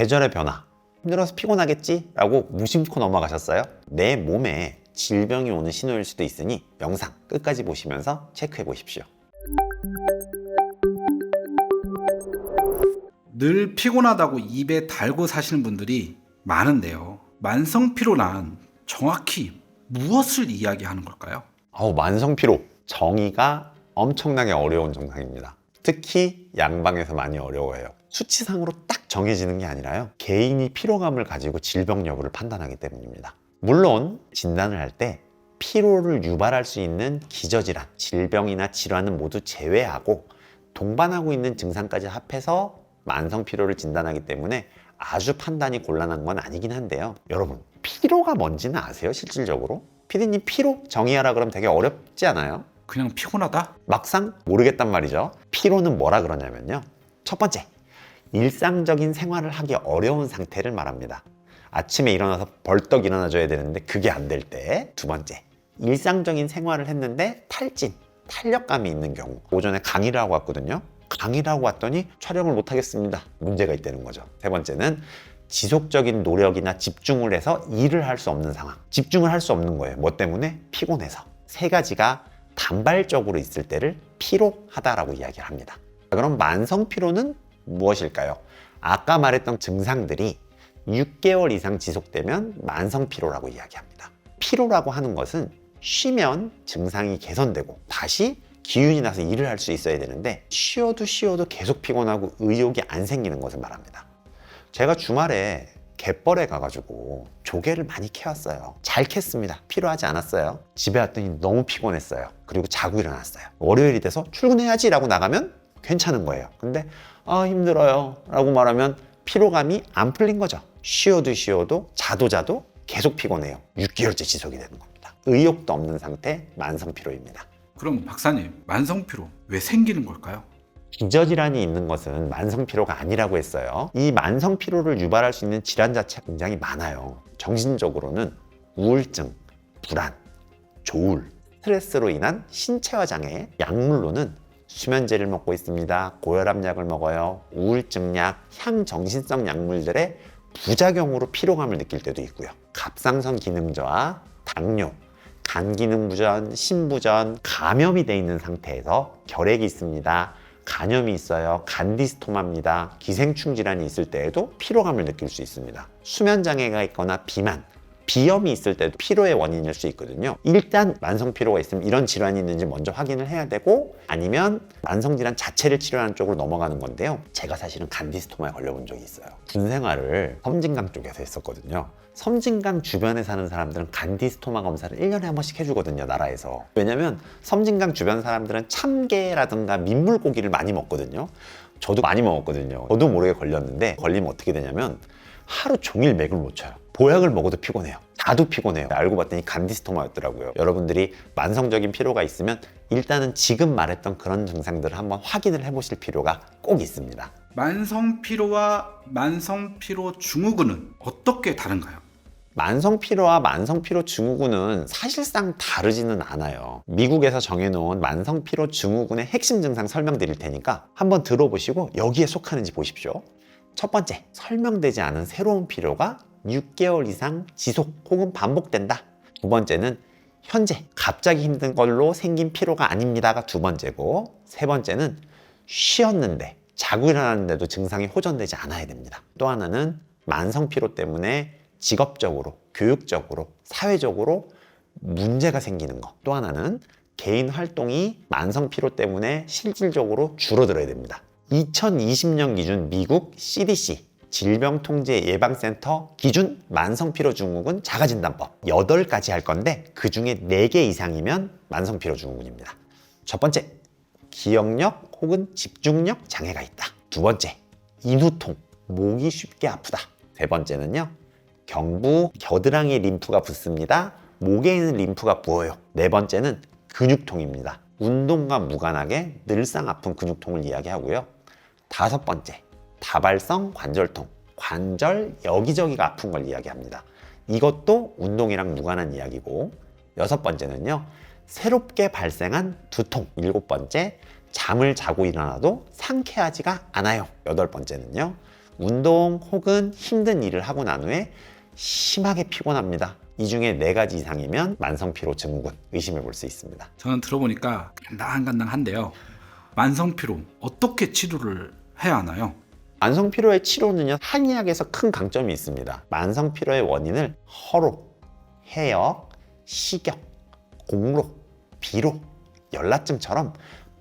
계절의 변화, 힘들어서 피곤하겠지? 라고 무심코 넘어가셨어요? 내 몸에 질병이 오는 신호일 수도 있으니 영상 끝까지 보시면서 체크해 보십시오. 늘 피곤하다고 입에 달고 사시는 분들이 많은데요. 만성 피로란 정확히 무엇을 이야기하는 걸까요? 만성 피로, 정의가 엄청나게 어려운 증상입니다. 특히 양방에서 많이 어려워해요. 수치상으로 딱 정해지는 게 아니라요, 개인이 피로감을 가지고 질병 여부를 판단하기 때문입니다. 물론 진단을 할 때 피로를 유발할 수 있는 기저질환, 질병이나 질환은 모두 제외하고 동반하고 있는 증상까지 합해서 만성 피로를 진단하기 때문에 아주 판단이 곤란한 건 아니긴 한데요. 여러분, 피로가 뭔지는 아세요? 실질적으로? 피디님, 피로 정의하라 그러면 되게 어렵지 않아요? 그냥 피곤하다? 막상 모르겠단 말이죠. 피로는 뭐라 그러냐면요, 첫 번째, 일상적인 생활을 하기 어려운 상태를 말합니다. 아침에 일어나서 벌떡 일어나줘야 되는데 그게 안 될 때. 두 번째, 일상적인 생활을 했는데 탈진, 탄력감이 있는 경우. 오전에 강의를 하고 왔거든요. 강의를 하고 왔더니 촬영을 못 하겠습니다. 문제가 있다는 거죠. 세 번째는 지속적인 노력이나 집중을 해서 일을 할 수 없는 상황. 집중을 할 수 없는 거예요. 뭐 때문에? 피곤해서. 세 가지가 단발적으로 있을 때를 피로하다라고 이야기를 합니다. 그럼 만성 피로는 무엇일까요? 아까 말했던 증상들이 6개월 이상 지속되면 만성 피로라고 이야기합니다. 피로라고 하는 것은 쉬면 증상이 개선되고 다시 기운이 나서 일을 할 수 있어야 되는데, 쉬어도 계속 피곤하고 의욕이 안 생기는 것을 말합니다. 제가 주말에 갯벌에 가가지고 조개를 많이 캐왔어요. 잘 캤습니다. 필요하지 않았어요. 집에 왔더니 너무 피곤했어요. 그리고 자고 일어났어요. 월요일이 돼서 출근해야지 라고 나가면 괜찮은 거예요. 근데 힘들어요 라고 말하면 피로감이 안 풀린 거죠. 쉬어도 자도 계속 피곤해요. 6개월째 지속이 되는 겁니다. 의욕도 없는 상태, 만성 피로입니다. 그럼 박사님, 만성 피로 왜 생기는 걸까요? 기저질환이 있는 것은 만성 피로가 아니라고 했어요. 이 만성 피로를 유발할 수 있는 질환 자체가 굉장히 많아요. 정신적으로는 우울증, 불안, 조울, 스트레스로 인한 신체화 장애, 약물로는 수면제를 먹고 있습니다. 고혈압약을 먹어요. 우울증약, 향정신성 약물들의 부작용으로 피로감을 느낄 때도 있고요. 갑상선 기능 저하, 당뇨, 간 기능 부전, 심부전, 감염이 돼 있는 상태에서 결핵이 있습니다. 간염이 있어요. 간디스토마입니다. 기생충 질환이 있을 때에도 피로감을 느낄 수 있습니다. 수면 장애가 있거나 비만, 비염이 있을 때도 피로의 원인일 수 있거든요. 일단 만성 피로가 있으면 이런 질환이 있는지 먼저 확인을 해야 되고, 아니면 만성 질환 자체를 치료하는 쪽으로 넘어가는 건데요. 제가 사실은 간디스토마에 걸려본 적이 있어요. 군 생활을 섬진강 쪽에서 했었거든요. 섬진강 주변에 사는 사람들은 간디스토마 검사를 1년에 한 번씩 해주거든요, 나라에서. 왜냐면 섬진강 주변 사람들은 참게라든가 민물고기를 많이 먹거든요. 저도 많이 먹었거든요. 저도 모르게 걸렸는데, 걸리면 어떻게 되냐면 하루 종일 맥을 못 쳐요. 보약을 먹어도 피곤해요. 자도 피곤해요. 알고 봤더니 간디스토마였더라고요. 여러분들이 만성적인 피로가 있으면 일단은 지금 말했던 그런 증상들을 한번 확인을 해보실 필요가 꼭 있습니다. 만성 피로와 만성 피로 증후군은 어떻게 다른가요? 만성 피로와 만성 피로 증후군은 사실상 다르지는 않아요. 미국에서 정해놓은 만성 피로 증후군의 핵심 증상 설명드릴 테니까 한번 들어보시고 여기에 속하는지 보십시오. 첫 번째, 설명되지 않은 새로운 피로가 6개월 이상 지속 혹은 반복된다. 두 번째는 현재 갑자기 힘든 걸로 생긴 피로가 아닙니다가 두 번째고, 세 번째는 쉬었는데 자고 일어났는데도 증상이 호전되지 않아야 됩니다. 또 하나는 만성 피로 때문에 직업적으로, 교육적으로, 사회적으로 문제가 생기는 것. 또 하나는 개인 활동이 만성 피로 때문에 실질적으로 줄어들어야 됩니다. 2020년 기준 미국 CDC 질병통제예방센터 기준 만성피로증후군 자가진단법 8가지 할 건데, 그 중에 4개 이상이면 만성피로증후군입니다. 첫 번째, 기억력 혹은 집중력 장애가 있다. 두 번째, 인후통, 목이 쉽게 아프다. 세 번째는요, 경부, 겨드랑이에 림프가 붓습니다. 목에 있는 림프가 부어요. 네 번째는 근육통입니다. 운동과 무관하게 늘상 아픈 근육통을 이야기하고요. 다섯 번째, 다발성 관절통, 관절 여기저기가 아픈 걸 이야기합니다. 이것도 운동이랑 무관한 이야기고, 여섯 번째는요, 새롭게 발생한 두통. 일곱 번째, 잠을 자고 일어나도 상쾌하지가 않아요. 여덟 번째는요, 운동 혹은 힘든 일을 하고 난 후에 심하게 피곤합니다. 이 중에 4가지 이상이면 만성피로 증후군 의심해 볼 수 있습니다. 저는 들어보니까 간당간당한데요. 만성피로 어떻게 치료를 해야 하나요? 만성피로의 치료는요, 한의학에서 큰 강점이 있습니다. 만성피로의 원인을 허록, 해역, 식욕, 공록, 비록, 열나증처럼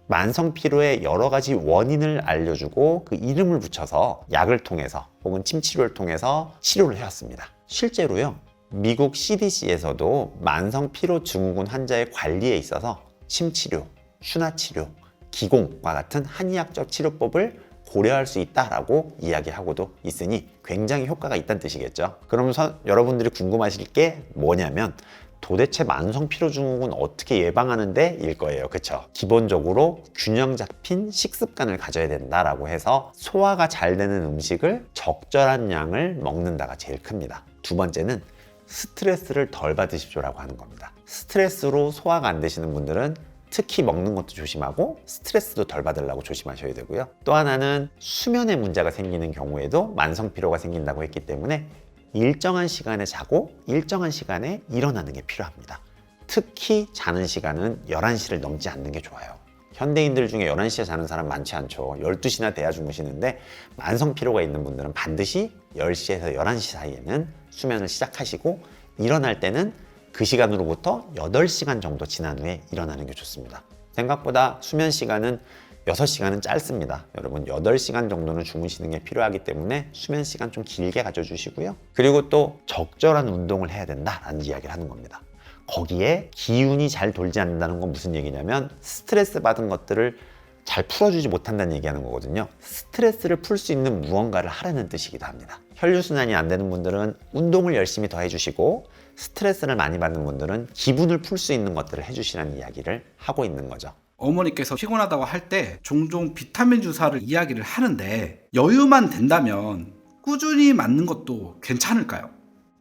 만성피로의 여러 가지 원인을 알려주고 그 이름을 붙여서 약을 통해서 혹은 침치료를 통해서 치료를 해왔습니다. 실제로요, 미국 CDC에서도 만성피로 증후군 환자의 관리에 있어서 침치료, 슈나치료, 기공과 같은 한의학적 치료법을 고려할 수 있다라고 이야기하고도 있으니 굉장히 효과가 있다는 뜻이겠죠. 그러면서 여러분들이 궁금하실 게 뭐냐면 도대체 만성피로증후군 어떻게 예방하는데 일 거예요. 그쵸? 기본적으로 균형 잡힌 식습관을 가져야 된다라고 해서 소화가 잘 되는 음식을 적절한 양을 먹는다가 제일 큽니다. 두 번째는 스트레스를 덜 받으십시오라고 하는 겁니다. 스트레스로 소화가 안 되시는 분들은 특히 먹는 것도 조심하고 스트레스도 덜 받으려고 조심하셔야 되고요. 또 하나는 수면에 문제가 생기는 경우에도 만성피로가 생긴다고 했기 때문에 일정한 시간에 자고 일정한 시간에 일어나는 게 필요합니다. 특히 자는 시간은 11시를 넘지 않는 게 좋아요. 현대인들 중에 11시에 자는 사람 많지 않죠. 12시나 돼야 주무시는데 만성피로가 있는 분들은 반드시 10시에서 11시 사이에는 수면을 시작하시고 일어날 때는 그 시간으로부터 8시간 정도 지난 후에 일어나는 게 좋습니다. 생각보다 수면 시간은 6시간은 짧습니다. 여러분 8시간 정도는 주무시는 게 필요하기 때문에 수면 시간 좀 길게 가져주시고요. 그리고 또 적절한 운동을 해야 된다라는 이야기를 하는 겁니다. 거기에 기운이 잘 돌지 않는다는 건 무슨 얘기냐면 스트레스 받은 것들을 잘 풀어주지 못한다는 얘기하는 거거든요. 스트레스를 풀 수 있는 무언가를 하라는 뜻이기도 합니다. 혈류순환이 안 되는 분들은 운동을 열심히 더 해주시고 스트레스를 많이 받는 분들은 기분을 풀 수 있는 것들을 해주시라는 이야기를 하고 있는 거죠. 어머니께서 피곤하다고 할 때 종종 비타민 주사를 이야기를 하는데 여유만 된다면 꾸준히 맞는 것도 괜찮을까요?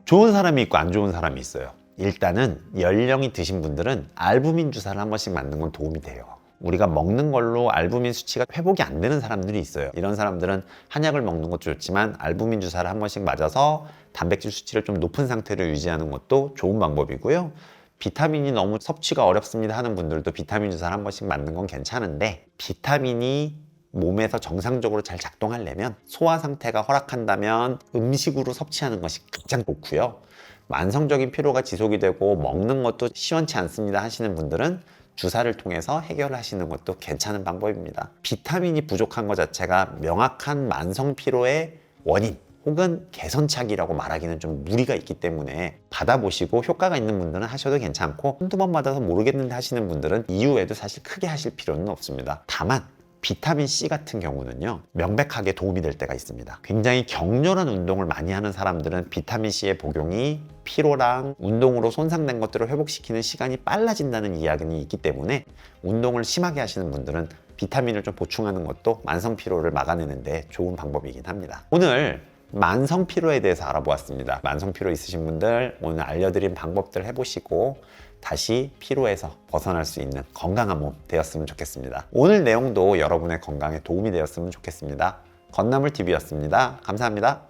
좋은 사람이 있고 안 좋은 사람이 있어요. 일단은 연령이 드신 분들은 알부민 주사를 한 번씩 맞는 건 도움이 돼요. 우리가 먹는 걸로 알부민 수치가 회복이 안 되는 사람들이 있어요. 이런 사람들은 한약을 먹는 것도 좋지만 알부민 주사를 한 번씩 맞아서 단백질 수치를 좀 높은 상태로 유지하는 것도 좋은 방법이고요. 비타민이 너무 섭취가 어렵습니다 하는 분들도 비타민 주사를 한 번씩 맞는 건 괜찮은데 비타민이 몸에서 정상적으로 잘 작동하려면 소화 상태가 허락한다면 음식으로 섭취하는 것이 가장 좋고요. 만성적인 피로가 지속이 되고 먹는 것도 시원치 않습니다 하시는 분들은 주사를 통해서 해결하시는 것도 괜찮은 방법입니다. 비타민이 부족한 것 자체가 명확한 만성 피로의 원인 혹은 개선착이라고 말하기는 좀 무리가 있기 때문에 받아보시고 효과가 있는 분들은 하셔도 괜찮고 한두 번 받아서 모르겠는데 하시는 분들은 이후에도 사실 크게 하실 필요는 없습니다. 다만 비타민C 같은 경우는요 명백하게 도움이 될 때가 있습니다. 굉장히 격렬한 운동을 많이 하는 사람들은 비타민C의 복용이 피로랑 운동으로 손상된 것들을 회복시키는 시간이 빨라진다는 이야기는 있기 때문에 운동을 심하게 하시는 분들은 비타민을 좀 보충하는 것도 만성 피로를 막아내는 데 좋은 방법이긴 합니다. 오늘 만성 피로에 대해서 알아보았습니다. 만성 피로 있으신 분들 오늘 알려드린 방법들 해보시고 다시 피로에서 벗어날 수 있는 건강한 몸 되었으면 좋겠습니다. 오늘 내용도 여러분의 건강에 도움이 되었으면 좋겠습니다. 건나물TV였습니다. 감사합니다.